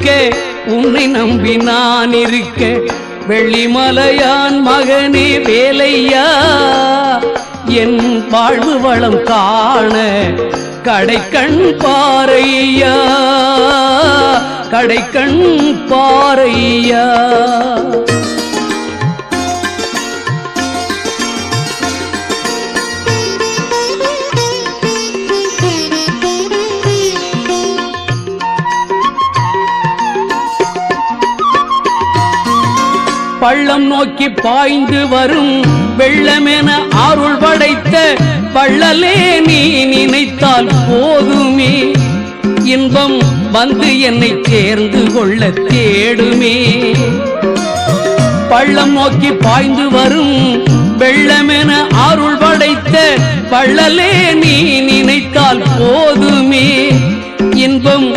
இருக்க உன்னை நம்பி நான் இருக்க வெள்ளிமலையான் மகனே வேலையா என் வாழ்வு வளம் காண கடைக்கண் பாறையா கடைக்கண் பாறையா பள்ளம் நோக்கி பாய்ந்து வரும் வெள்ளமென அருள் படைத்த பள்ளலே நீ நினைத்தால் போதுமே இன்பம் வந்து என்னை சேர்ந்து கொள்ள தேடுமே பள்ளம் நோக்கி பாய்ந்து வரும் வெள்ளமென அருள் படைத்த பள்ளலே நீ நினைத்தால் போதுமே இன்பம்